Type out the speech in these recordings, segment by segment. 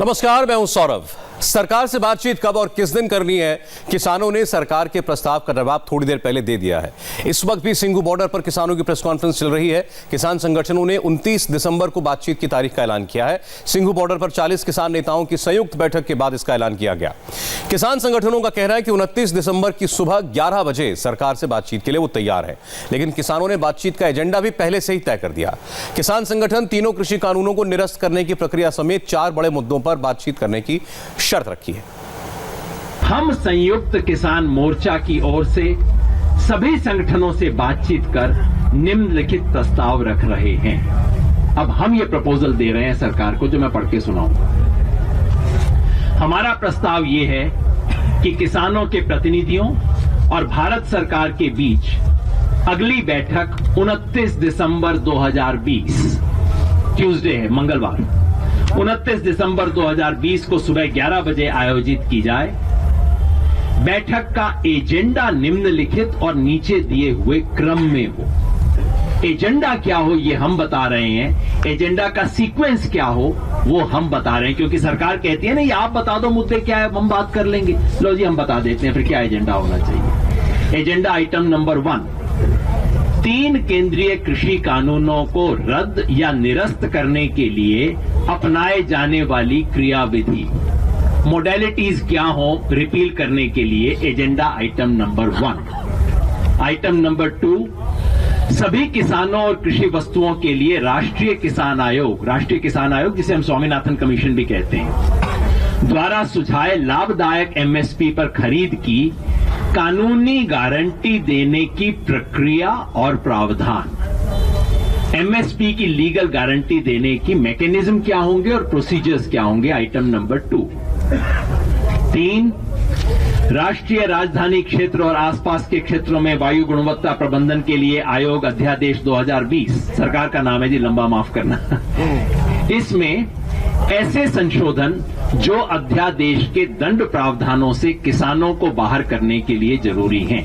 नमस्कार, मैं हूं सौरभ। सरकार से बातचीत कब और किस दिन करनी है, किसानों ने सरकार के प्रस्ताव का जवाब थोड़ी देर पहले दे दिया है। इस वक्त भी सिंघू बॉर्डर पर किसानों की प्रेस कॉन्फ्रेंस चल रही है। किसान संगठनों ने 29 दिसंबर को बातचीत की तारीख का ऐलान किया है। सिंघू बॉर्डर पर 40 किसान नेताओं की संयुक्त बैठक के बाद इसका ऐलान किया गया। किसान संगठनों का कहना है कि 29 दिसंबर की सुबह 11 बजे सरकार से बातचीत के लिए वो तैयार है, लेकिन किसानों ने बातचीत का एजेंडा भी पहले से ही तय कर दिया। किसान संगठन तीनों कृषि कानूनों को निरस्त करने की प्रक्रिया समेत 4 बड़े मुद्दों पर बातचीत करने की शर्त रखी है। हम संयुक्त किसान मोर्चा की ओर से सभी संगठनों से बातचीत कर निम्नलिखित प्रस्ताव रख रहे हैं। अब हम ये प्रपोजल दे रहे हैं सरकार को, जो मैं पढ़ के सुनाऊंगा। हमारा प्रस्ताव ये है कि किसानों के प्रतिनिधियों और भारत सरकार के बीच अगली बैठक 29 दिसंबर 2020 ट्यूसडे है, मंगलवार 29 दिसंबर 2020 को सुबह 11 बजे आयोजित की जाए। बैठक का एजेंडा निम्नलिखित और नीचे दिए हुए क्रम में हो। एजेंडा क्या हो ये हम बता रहे हैं, एजेंडा का सीक्वेंस क्या हो वो हम बता रहे हैं, क्योंकि सरकार कहती है नहीं आप बता दो मुद्दे क्या है, हम बात कर लेंगे। लो जी, हम बता देते हैं फिर क्या एजेंडा होना चाहिए। एजेंडा आइटम नंबर 1, 3 केंद्रीय कृषि कानूनों को रद्द या निरस्त करने के लिए अपनाए जाने वाली क्रियाविधि, मोडेलिटीज क्या हो रिपील करने के लिए, agenda item number 1। Item number 2, सभी किसानों और कृषि वस्तुओं के लिए राष्ट्रीय किसान आयोग जिसे हम स्वामीनाथन कमीशन भी कहते हैं, द्वारा सुझाए लाभदायक एमएसपी पर खरीद की कानूनी गारंटी देने की प्रक्रिया और प्रावधान। एमएसपी की लीगल गारंटी देने की मैकेनिज्म क्या होंगे और प्रोसीजर्स क्या होंगे, आइटम नंबर 2। 3, राष्ट्रीय राजधानी क्षेत्र और आसपास के क्षेत्रों में वायु गुणवत्ता प्रबंधन के लिए आयोग अध्यादेश 2020, सरकार का नाम है जी, लंबा माफ करना। इसमें ऐसे संशोधन जो अध्यादेश के दंड प्रावधानों से किसानों को बाहर करने के लिए जरूरी हैं।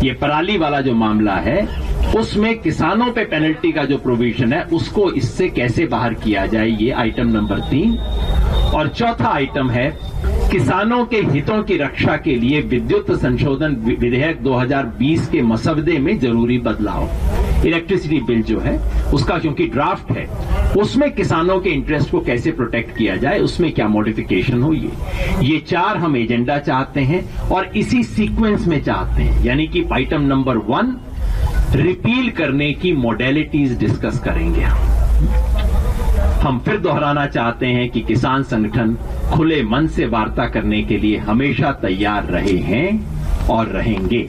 ये पराली वाला जो मामला है उसमें किसानों पे पेनल्टी का जो प्रोविजन है उसको इससे कैसे बाहर किया जाए, ये आइटम नंबर 3। और चौथा आइटम है किसानों के हितों की रक्षा के लिए विद्युत संशोधन विधेयक 2020 के मसौदे में जरूरी बदलाव। इलेक्ट्रिसिटी बिल जो है उसका क्योंकि ड्राफ्ट है, उसमें किसानों के इंटरेस्ट को कैसे प्रोटेक्ट किया जाए, उसमें क्या मॉडिफिकेशन हो, ये 4 हम एजेंडा चाहते हैं और इसी सीक्वेंस में चाहते हैं। यानी कि आइटम नंबर 1 रिपील करने की मॉडेलिटीज डिस्कस करेंगे। हम फिर दोहराना चाहते हैं कि किसान संगठन खुले मन से वार्ता करने के लिए हमेशा तैयार रहे हैं और रहेंगे।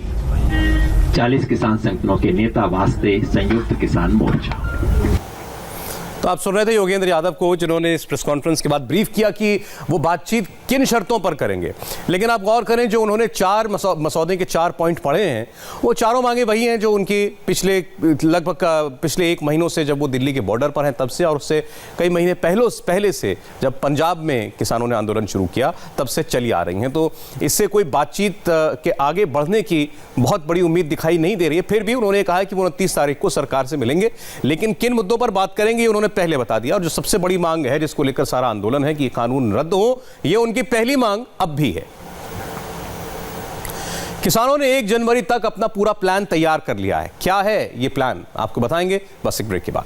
40 किसान संगठनों के नेता वास्ते संयुक्त किसान मोर्चा। तो आप सुन रहे थे योगेंद्र यादव को, जिन्होंने इस प्रेस कॉन्फ्रेंस के बाद ब्रीफ किया कि वो बातचीत किन शर्तों पर करेंगे। लेकिन आप गौर करें, जो उन्होंने 4 मसौदे के 4 पॉइंट पढ़े हैं, वो चारों मांगे वही हैं जो उनकी पिछले 1 महीनों से, जब वो दिल्ली के बॉर्डर पर हैं तब से, और उससे कई महीने पहले से जब पंजाब में किसानों ने आंदोलन शुरू किया तब से चली आ रही हैं। तो इससे कोई बातचीत के आगे बढ़ने की बहुत बड़ी उम्मीद दिखाई नहीं दे रही है। फिर भी उन्होंने कहा कि वो 29 तारीख को सरकार से मिलेंगे, लेकिन किन मुद्दों पर बात करेंगे उन्होंने पहले बता दिया। और जो सबसे बड़ी मांग है जिसको लेकर सारा आंदोलन है कि ये कानून रद्द हो, ये उनकी पहली मांग अब भी है। किसानों ने 1 जनवरी तक अपना पूरा प्लान तैयार कर लिया है। क्या है ये प्लान, आपको बताएंगे बस एक ब्रेक के बाद।